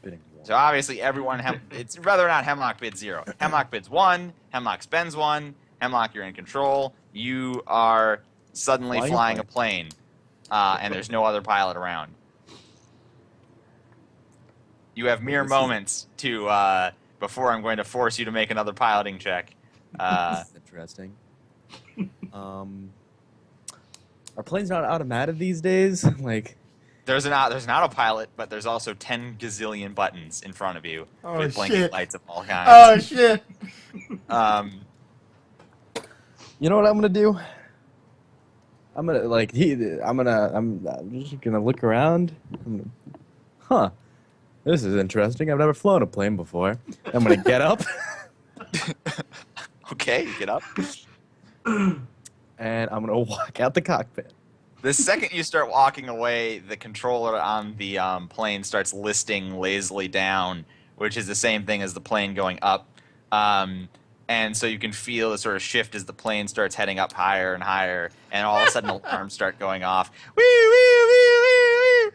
bidding 1. So obviously everyone, it's whether or not Hemlock bids 0. Hemlock bids 1, Hemlock spends 1, Hemlock, you're in control. You are suddenly flying a plane, and there's no other pilot around. You have mere moments to before I'm going to force you to make another piloting check. This is interesting. Are planes not automated these days? Like, there's an autopilot, but there's also 10 gazillion buttons in front of you with blinking lights of all kinds. Oh shit! You know what I'm gonna do? I'm just gonna look around. Huh? This is interesting. I've never flown a plane before. I'm gonna get up. Okay, you get up. And I'm gonna walk out the cockpit. The second you start walking away, the controller on the plane starts listing lazily down, which is the same thing as the plane going up. And so you can feel the sort of shift as the plane starts heading up higher and higher, and all of a sudden alarms start going off. Wee, wee, wee, wee, wee.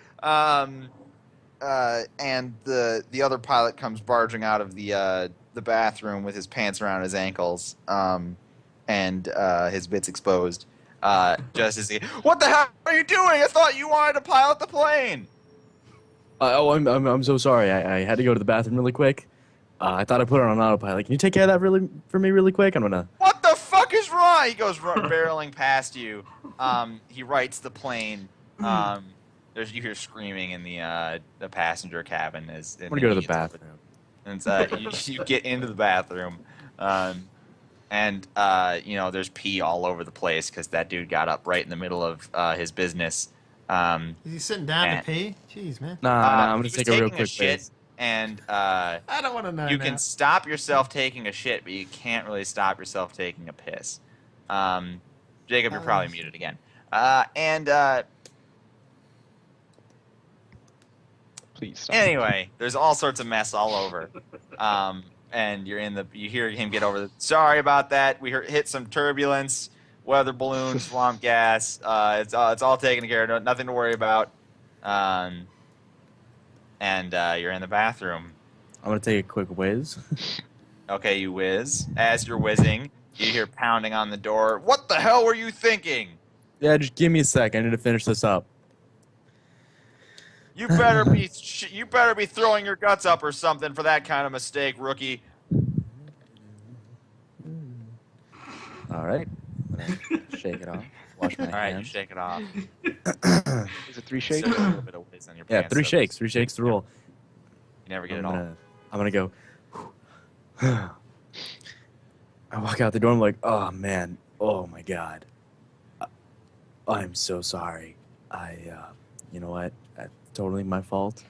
And the other pilot comes barging out of the bathroom with his pants around his ankles, and his bits exposed. Just as what the hell are you doing? I thought you wanted to pilot the plane. I'm so sorry. I had to go to the bathroom really quick. I thought I put it on autopilot. Can you take care of that for me really quick? I'm gonna. What the fuck is wrong? He goes barreling past you. He rights the plane. You hear screaming in the passenger cabin as. I'm gonna go to the bathroom. And you get into the bathroom, and there's pee all over the place because that dude got up right in the middle of his business. Is he sitting down to pee? Jeez, man. Nah, I'm gonna take a real quick piss. And I don't want to know. You can stop yourself taking a shit, but you can't really stop yourself taking a piss. Jacob, you're probably muted again. Please stop. Anyway, there's all sorts of mess all over. And you hear him get over sorry about that. We hit some turbulence, weather balloon, swamp gas. It's all taken care of. Nothing to worry about. And you're in the bathroom. I'm gonna take a quick whiz. Okay, you whiz. As you're whizzing, you hear pounding on the door. What the hell were you thinking? Yeah, just give me a sec. I need to finish this up. You better be throwing your guts up or something for that kind of mistake, rookie. All right. I'm gonna shake it off. Wash my hands. All right, you shake it off. Is it 3 shakes? A little bit of whiz on your Yeah, pants, 3 shakes. 3 shakes the rule. You never get it all. I'm gonna go. I walk out the door. I'm like, oh man, oh my god. I'm so sorry. You know what? That's totally my fault.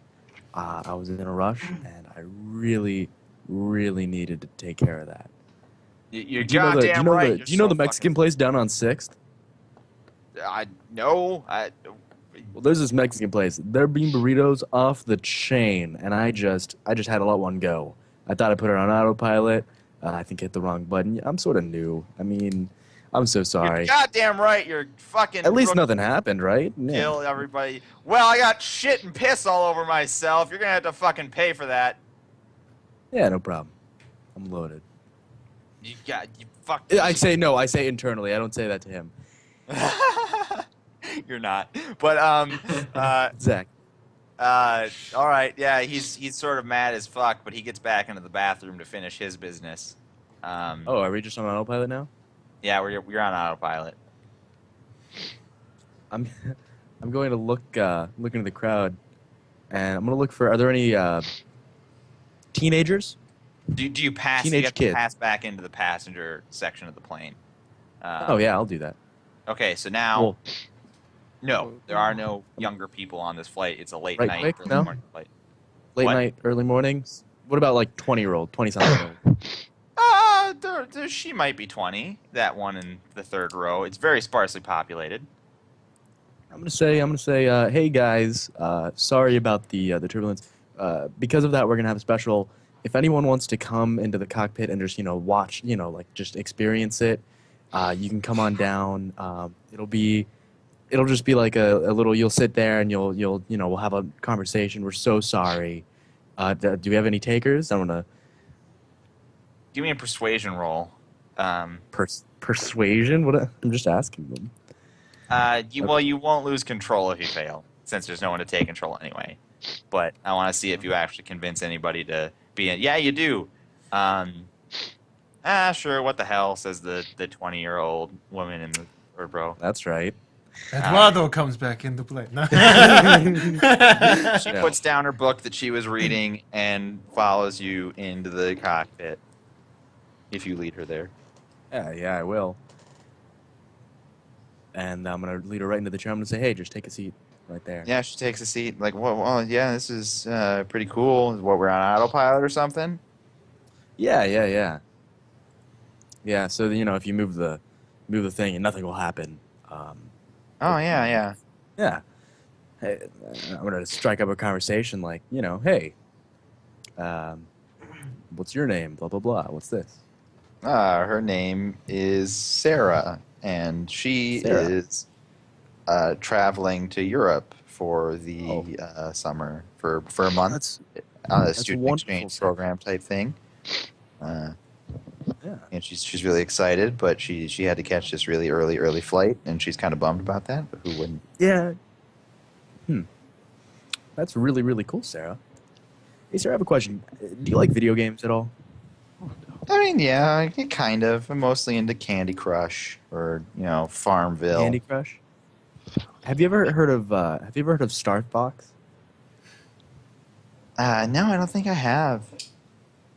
I was in a rush, and I really, really needed to take care of that. You're goddamn right. Do you know the Mexican place down on 6th? No. Well, there's this Mexican place. Their bean burritos off the chain, and I just had to let one go. I thought I put it on autopilot. I think hit the wrong button. I'm sort of new. I mean, I'm so sorry. You're goddamn right. You're fucking. At least nothing happened, right? Kill everybody. Well, I got shit and piss all over myself. You're gonna have to fucking pay for that. Yeah, no problem. I'm loaded. You fuck. I say internally. I don't say that to him. You're not. But Zach. all right. Yeah, he's sort of mad as fuck, but he gets back into the bathroom to finish his business. Are we just on autopilot now? Yeah, we're on autopilot. I'm going to look into the crowd, and I'm going to look for. Are there any teenagers? Do you pass? Teenage you have kid. to pass back into the passenger section of the plane. Oh yeah, I'll do that. Okay, so now. Cool. No, there are no younger people on this flight. It's a late Right night, quick, early morning flight. Late What? night, early mornings. What about like 20-something? She might be 20. That one in the third row. It's very sparsely populated. I'm gonna say, hey guys, sorry about the turbulence. Because of that, we're gonna have a special. If anyone wants to come into the cockpit and just watch, like just experience it, you can come on down. It'll just be like a little. You'll sit there and you'll we'll have a conversation. We're so sorry. Do we have any takers? I'm gonna Give me a persuasion roll. persuasion. I'm just asking them. Well, you won't lose control if you fail, since there's no one to take control anyway. But I want to see if you actually convince anybody to be in. Yeah, you do. Sure. What the hell? Says the 20-year-old woman in the third row. That's right. Eduardo comes back into play. No. She puts down her book that she was reading and follows you into the cockpit. If you lead her there. Yeah, I will. And I'm gonna lead her right into the chair. I'm gonna say, "Hey, just take a seat right there." Yeah, she takes a seat. Like, well, yeah, this is pretty cool. What, we're on autopilot or something? Yeah. Yeah. So if you move the thing, and nothing will happen. Oh yeah. Yeah. Hey, I'm gonna strike up a conversation like, hey, what's your name? Blah blah blah. What's this? Her name is Sarah, and she is traveling to Europe for the summer for a month on a student exchange program type thing. Yeah. And she's really excited, but she had to catch this really early flight, and she's kind of bummed about that. But who wouldn't? Yeah. That's really really cool, Sarah. Hey, Sarah, I have a question. Do you like video games at all? I mean, yeah, kind of. I'm mostly into Candy Crush or Farmville. Candy Crush. Have you ever heard of Star Fox? No, I don't think I have.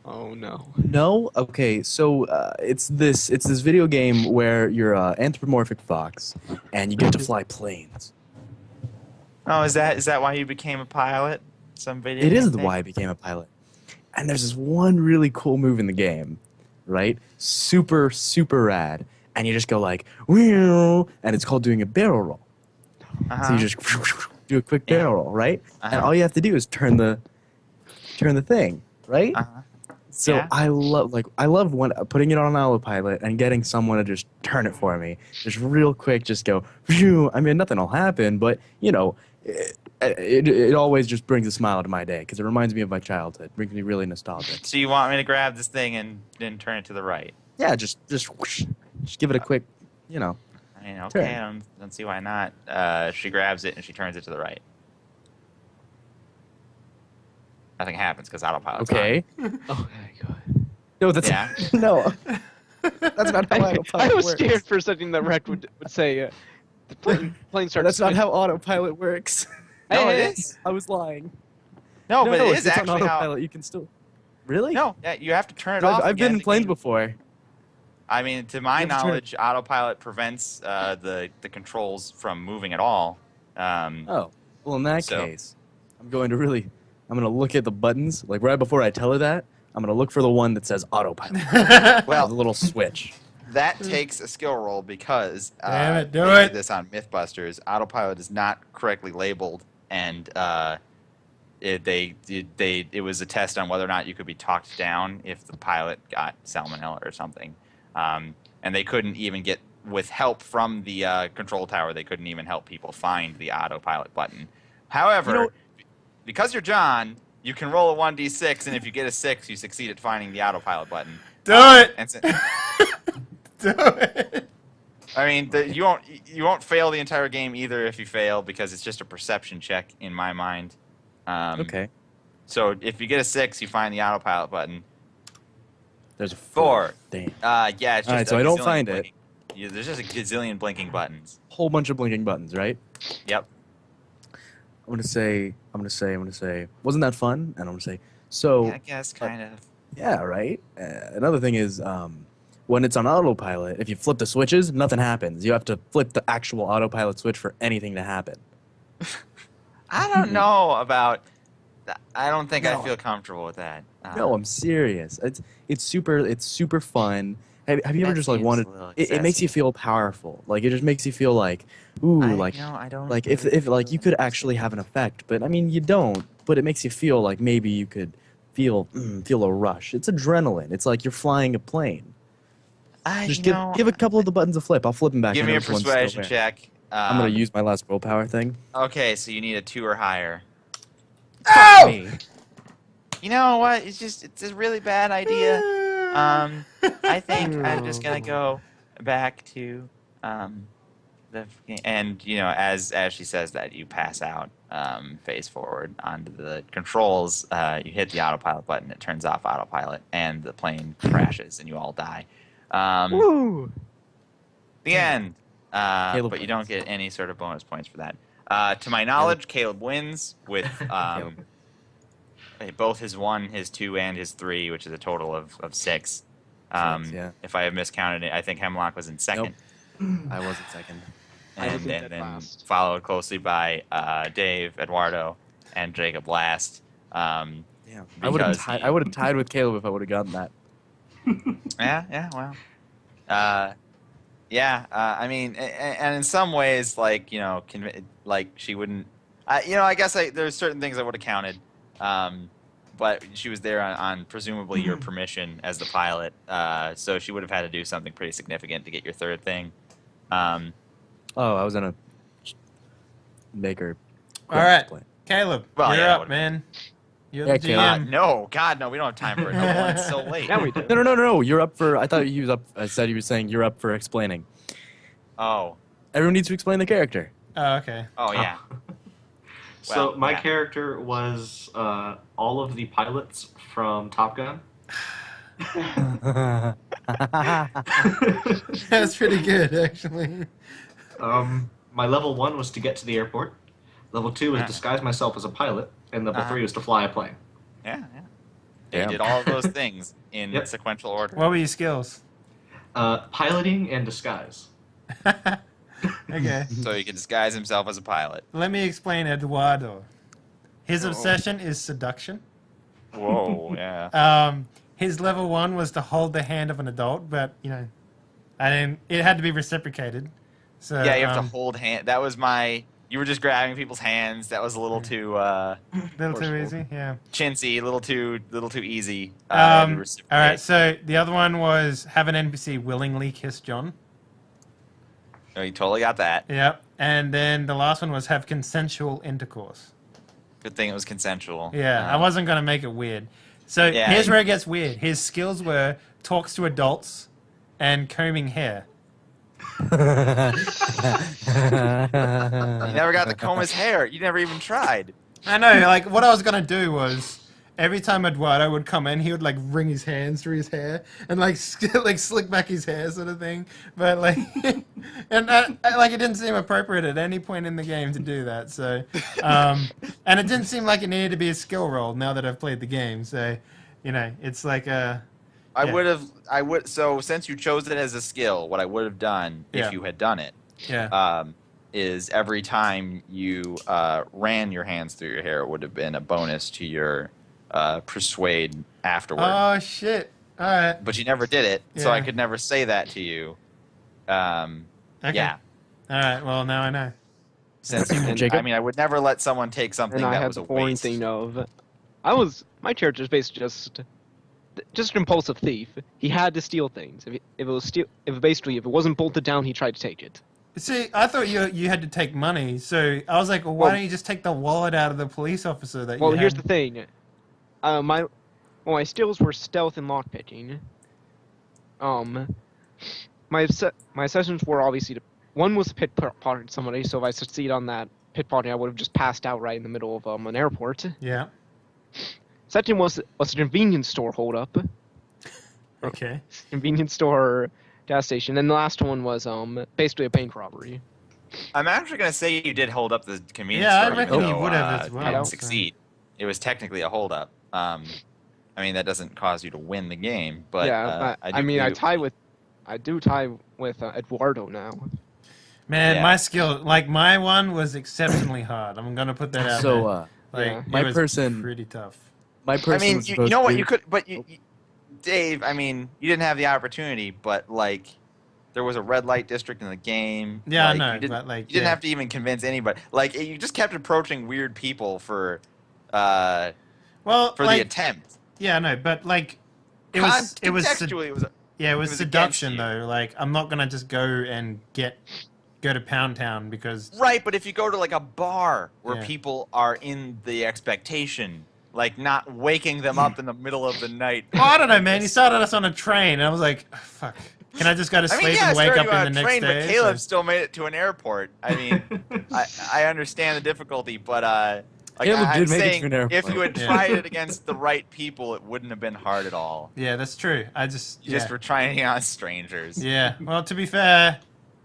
Oh no. No? Okay, so it's this video game where you're an anthropomorphic fox and you get to fly planes. Oh, is that why you became a pilot? Some video. It game is thing? why I became a pilot. And there's this one really cool move in the game, right? Super, super rad. And you just go like, and it's called doing a barrel roll. So you just do a quick barrel roll, right? And all you have to do is turn the thing, right? So Yeah. I love when putting it on autopilot and getting someone to just turn it for me. Just real quick, just go. I mean, nothing will happen, but it always just brings a smile to my day because it reminds me of my childhood. Brings me really nostalgic. So you want me to grab this thing and then turn it to the right? Yeah, just give it a quick, I mean, okay, turn. I don't see why not. She grabs it and she turns it to the right. Nothing happens because autopilot's Okay. Oh my god. No, that's Yeah. no. That's not how autopilot I was works. scared for something that Rec would say. The plane starts. That's not how autopilot works. No, Hey, it is. I was lying. No, but it if is it's actually on how. autopilot. You can still. Really? No, yeah, you have to turn it off. I've been again in to planes gain- before. I mean, to my You have to turn it- knowledge, autopilot prevents the controls from moving at all. Oh, well, in that So- case, I'm going to look at the buttons, like right before I tell her that. I'm going to look for the one that says autopilot. Well, the little switch. that takes a skill roll because Damn it, do they did it. this on MythBusters. Autopilot is not correctly labeled, and it was a test on whether or not you could be talked down if the pilot got salmonella or something. And they couldn't even get, with help from the control tower, they couldn't even help people find the autopilot button. However, because you're John, you can roll a 1d6, and if you get a 6, you succeed at finding the autopilot button. Do it. And Do it. I mean, you won't fail the entire game either if you fail, because it's just a perception check in my mind. Okay. So if you get a 6, you find the autopilot button. There's a 4. Damn. Yeah, it's just All right, a so I don't gazillion find it. blinking. Yeah, there's just a gazillion blinking buttons. Whole bunch of blinking buttons, right? Yep. I'm gonna say, wasn't that fun? And I'm gonna say, so Yeah, I guess kind of. yeah, right. Another thing is, when it's on autopilot, if you flip the switches, nothing happens. You have to flip the actual autopilot switch for anything to happen. I don't know about. I don't think I No. feel comfortable with that. No, I'm serious. It's super fun. Have you ever That just like seems wanted? a little It makes you excessive. feel powerful. Like it just makes you feel like, ooh, like I don't. like if like you could actually have an effect, but I mean you don't. But it makes you feel like maybe you could feel a rush. It's adrenaline. It's like you're flying a plane. Just give a couple of the buttons a flip. I'll flip them back. Give I me know a which one's still persuasion there. check. I'm gonna use my last willpower thing. Okay, so you need a 2 or higher. Oh! Me. you know what? It's a really bad idea. I think I'm just gonna go back to and as she says that, you pass out face forward onto the controls. You hit the autopilot button, it turns off autopilot, and the plane crashes, and you all die. Woo! The end. Caleb But you don't wins. get any sort of bonus points for that. To my knowledge, Caleb wins with both his 1, his 2, and his 3, which is a total of 6. Yeah. If I have miscounted it, I think Hemlock was in second. I was in second. I was in And dead then last. followed closely by Dave, Eduardo, and Jacob last. Yeah. I would have Because tied with Caleb if I would have gotten that. well. I mean, and in some ways, like, like she wouldn't, I guess there's certain things I would have counted, but she was there on presumably your permission as the pilot, so she would have had to do something pretty significant to get your third thing. Oh, I was gonna make her. All right, Play. Caleb, Well, you're yeah, up, whatever. man. You're Yeah, the Caleb. GM. No, God, no, we don't have time for it. No, it's so late. Now we do. No. You're up for. I thought he was up. I said he was saying you're up for explaining. Oh, Everyone needs to explain the character. Oh, okay. yeah. So Well, my yeah. character was all of the pilots from Top Gun. That's pretty good, actually. My level 1 was to get to the airport. Level 2 was disguise myself as a pilot, and level 3 was to fly a plane. Yeah. They Damn. did all of those things in Yep. sequential order. What were your skills? Piloting and disguise. Okay. So he could disguise himself as a pilot. Let me explain Eduardo. His obsession is seduction. Whoa, yeah. His level 1 was to hold the hand of an adult, but it had to be reciprocated. So Yeah, you have to hold hand. That was you were just grabbing people's hands. That was a little too little too easy, yeah. chintzy, a little too easy. to All reciprocate. right, so the other one was have an NPC willingly kiss John. No, you totally got that. Yep. And then the last one was have consensual intercourse. Good thing it was consensual. Yeah, I wasn't going to make it weird. So Yeah. here's where it gets weird. His skills were talks to adults and combing hair. You never got to comb his hair. You never even tried. I know, like, what I was going to do was every time Eduardo would come in, he would, like, wring his hands through his hair and, like, slick back his hair sort of thing. But, like, and, it didn't seem appropriate at any point in the game to do that. So, and it didn't seem like it needed to be a skill roll now that I've played the game. So, it's like a... So since you chose it as a skill, what I would have done Yeah. if you had done it Yeah. is every time you ran your hands through your hair, it would have been a bonus to your persuade afterward. Oh, shit. All right. But you never did it, so I Yeah. could never say that to you. Okay. Yeah. All right. Well, now I know. Since you can, Jacob? I mean, I would never let someone take something And I that had was the a boring waste. thing of, my character's basically just an impulsive thief. He had to steal things. If it wasn't bolted down, he tried to take it. See, I thought you had to take money, so I was like, well, why Well- don't you just take the wallet out of the police officer that you Well, had? here's the thing. My skills were stealth and lockpicking. My sessions were obviously one was pickpocketing somebody. So if I succeed on that pickpocketing, I would have just passed out right in the middle of an airport. Yeah. Second was a convenience store holdup, Okay. convenience store gas station. And the last one was basically a bank robbery. I'm actually going to say you did hold up the convenience Yeah, I store, reckon even you though, would have as well, you didn't so- succeed. It was technically a holdup. I mean, that doesn't cause you to win the game, but yeah, I do tie with Eduardo now. Man, Yeah. my skill, like my one was exceptionally hard. I'm gonna put that out So, there. Like, yeah. it my was person- pretty tough. my person I mean, was you supposed know what? to- You could, but Dave. I mean, you didn't have the opportunity, but like, there was a red light district in the game. Yeah, like, I know, You didn't, but like, you didn't yeah. have to even convince anybody. Like, you just kept approaching weird people for the Well, like, attempt. yeah, no, but like, it was Contextually, it was. yeah, it was it was seduction against you. though. Like, I'm not gonna just go and go to Pound Town because Right, but if you go to like a bar where Yeah. people are in the expectation like not waking them up in the middle of the night. Well, I don't know, man. He started us on a train, and I was like, oh, fuck. Can I just go to I sleep mean, yeah, and wake sure, up you in on the a next train, day? but Caleb still made it to an airport. I mean, I understand the difficulty, but like, Caleb I'm did make it to saying, an airport. if you had Yeah. tried it against the right people, it wouldn't have been hard at all. Yeah, that's true. I just You just were trying it on strangers. Yeah. Well, to be fair,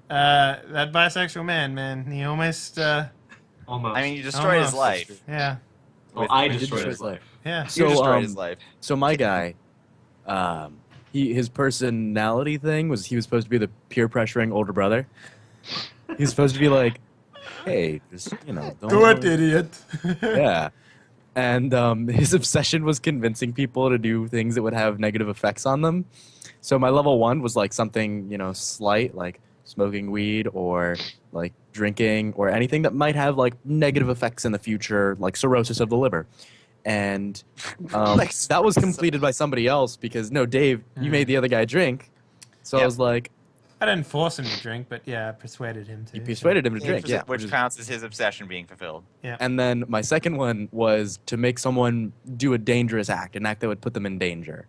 that bisexual man, he almost Almost. I mean, you destroyed his Almost. life. yeah. well, I Did destroyed destroy his life. Yeah. You So, destroyed his life. So my guy, his personality thing was he was supposed to be the peer pressuring older brother. He was supposed to be like, hey, just don't Do it, worry." idiot. Yeah. And his obsession was convincing people to do things that would have negative effects on them. So my level 1 was like something, slight, like smoking weed or like drinking or anything that might have like negative effects in the future, like cirrhosis of the liver. And Like that was completed by somebody else because, no, Dave, you made the other guy drink. So I Yep. was like, I didn't force him to drink, but yeah, I persuaded him to. you persuaded him to drink, yeah. Which counts as his obsession being fulfilled. And then my second one was to make someone do a dangerous act, an act that would put them in danger,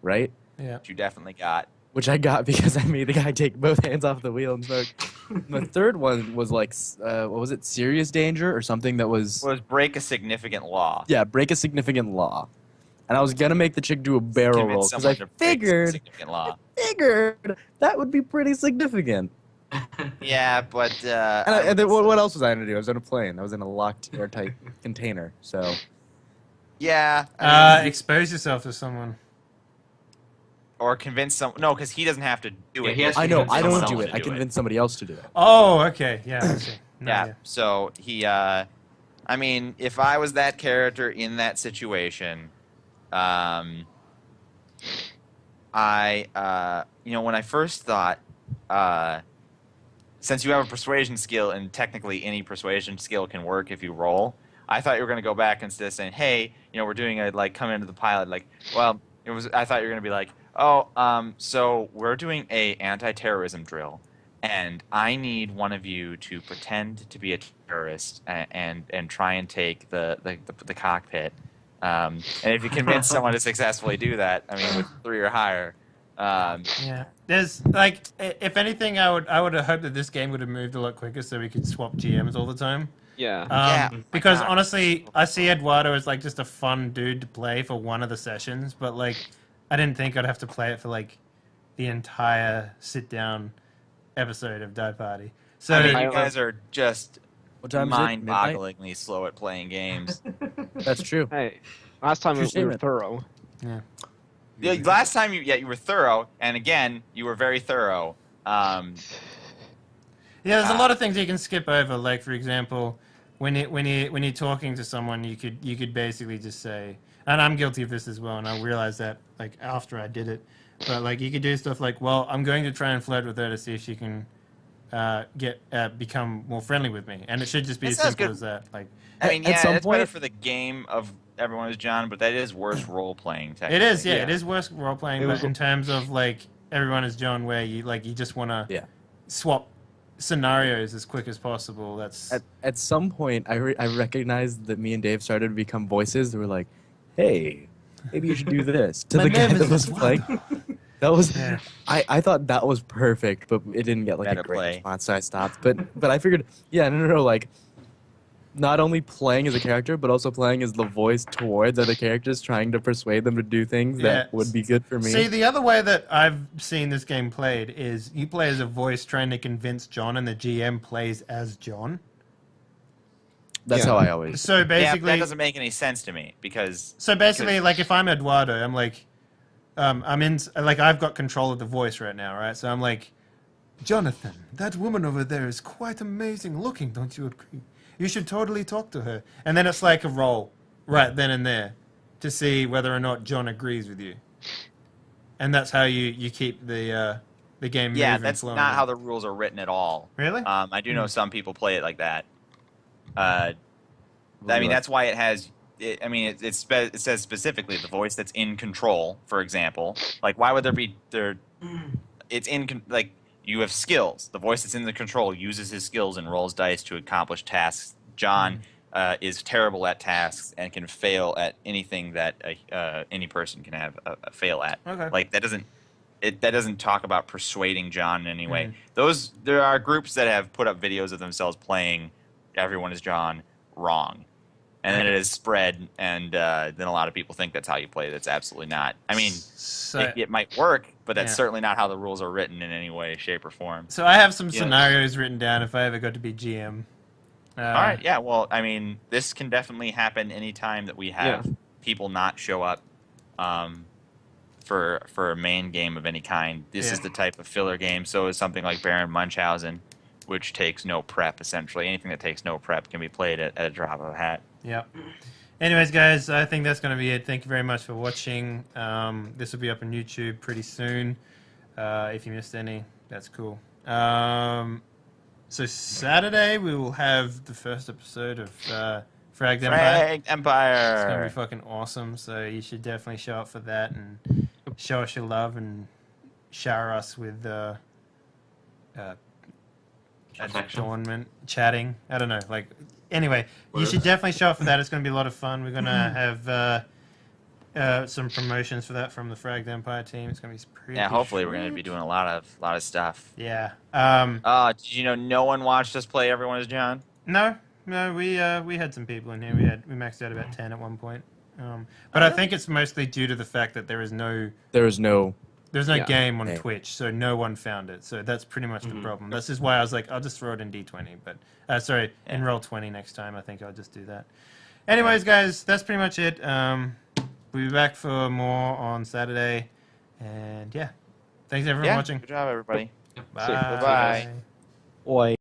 right? Yeah. Which you definitely got. Which I got because I made the guy take both hands off the wheel and smoke. The third one was like, what was it, serious danger or something that was, Was break a significant law. yeah, break a significant law. And I was going to make the chick do a barrel roll Convince because someone I to break some figured significant law. that would be pretty significant. Yeah, but And then what else was I going to do? I was on a plane. I was in a locked, airtight container. So yeah, I mean, Expose yourself to someone. or convince some. No, because he doesn't have to do Yeah, it. he has I to know, convince I someone don't do else it. to I do it. convinced somebody else to do it. Oh, okay. Yeah, I see. No, Yeah. So he, I mean, if I was that character in that situation, when I first thought, since you have a persuasion skill and technically any persuasion skill can work if you roll, I thought you were going to go back instead of saying, hey, we're doing a, like, come into the pilot, like, well, I thought you were going to be like, oh, so we're doing a anti-terrorism drill. And I need one of you to pretend to be a terrorist and try and take the cockpit. And if you convince someone to successfully do that, I mean, with 3 or higher. Yeah. There's like, if anything, I would have hoped that this game would have moved a lot quicker so we could swap GMs all the time. Yeah. Yeah, Because my God. honestly, I see Eduardo as like just a fun dude to play for one of the sessions, but like, I didn't think I'd have to play it for like the entire sit-down episode of Die Party. So I mean, I you don't guys are just What time is it? Midnight? mind-bogglingly slow at playing games. That's true. Hey, last time True we were statement. thorough. Yeah, last time you were thorough, and again, you were very thorough. yeah, there's a lot of things you can skip over. Like for example, when you're talking to someone, you could basically just say, and I'm guilty of this as well, and I realized that like after I did it, but like you could do stuff like, well, I'm going to try and flirt with her to see if she can become more friendly with me, and it should just be That as sounds simple good. as that. Like I mean, At yeah, some it's better point- for the game of everyone is John, but that is worse role-playing, technically. it is, yeah, Yeah. it is worse role playing, It but was- in terms of like everyone is John, where you just want to Yeah. swap scenarios as quick as possible. That's At some point, I recognized that me and Dave started to become voices that were like, hey, maybe you should do this. To My the guy name that is was Eduardo. playing. That was, Yeah. I thought that was perfect, but it didn't get like Better a great play. response, so I stopped. But I figured, yeah, no, like, not only playing as a character, but also playing as the voice towards other characters, trying to persuade them to do things Yeah. that would be good for me. See, the other way that I've seen this game played is you play as a voice trying to convince John, and the GM plays as John. That's Yeah. how I always. So Yeah, basically, that doesn't make any sense to me, because... like if I'm Eduardo, I'm like, I've got control of the voice right now, right? So I'm like, Jonathan, that woman over there is quite amazing looking, don't you agree? You should totally talk to her. And then it's like a roll right then and there to see whether or not John agrees with you. And that's how you keep the game Yeah, moving, that's flowing. not how the rules are written at all. Really? I do know some people play it like that. I mean, that's why it has... it says specifically the voice that's in control, for example. Like, why would there be... It's in... Like, you have skills. The voice that's in the control uses his skills and rolls dice to accomplish tasks. John is terrible at tasks and can fail at anything that any person can have a fail at. Okay. Like that doesn't talk about persuading John in any way. Mm. There are groups that have put up videos of themselves playing Everyone is John wrong. And then it is spread, and then a lot of people think that's how you play. That's absolutely not. I mean, So, it might work, but that's Yeah. certainly not how the rules are written in any way, shape, or form. so I have some Yeah. scenarios written down if I ever got to be GM. All right, yeah. Well, I mean, this can definitely happen anytime that we have people not show up for a main game of any kind. This is the type of filler game. So is something like Baron Munchausen, which takes no prep, essentially. Anything that takes no prep can be played at a drop of a hat. Yep. Anyways, guys, I think that's going to be it. Thank you very much for watching. This will be up on YouTube pretty soon. If you missed any, that's cool. So Saturday we will have the first episode of Fragged Empire. Fragged Empire! It's going to be fucking awesome, so you should definitely show up for that and show us your love and shower us with Affection. adornment, chatting. I don't know. Like, anyway, you should definitely show up for that. It's going to be a lot of fun. We're going to have some promotions for that from the Fragged Empire team. It's going to be pretty. Yeah, hopefully we're going to be doing a lot of stuff. Yeah. Did you know no one watched us play Everyone is John? No, we had some people in here. We maxed out about 10 at one point. But I think it's mostly due to the fact that there is no game on Hey. Twitch, so no one found it. So that's pretty much the problem. This is why I was like, I'll just throw it in D20, but in Roll20 next time. I think I'll just do that. Anyways, guys, that's pretty much it. We'll be back for more on Saturday, and yeah, thanks everyone for watching. Good job, everybody. Bye. Bye. Oi.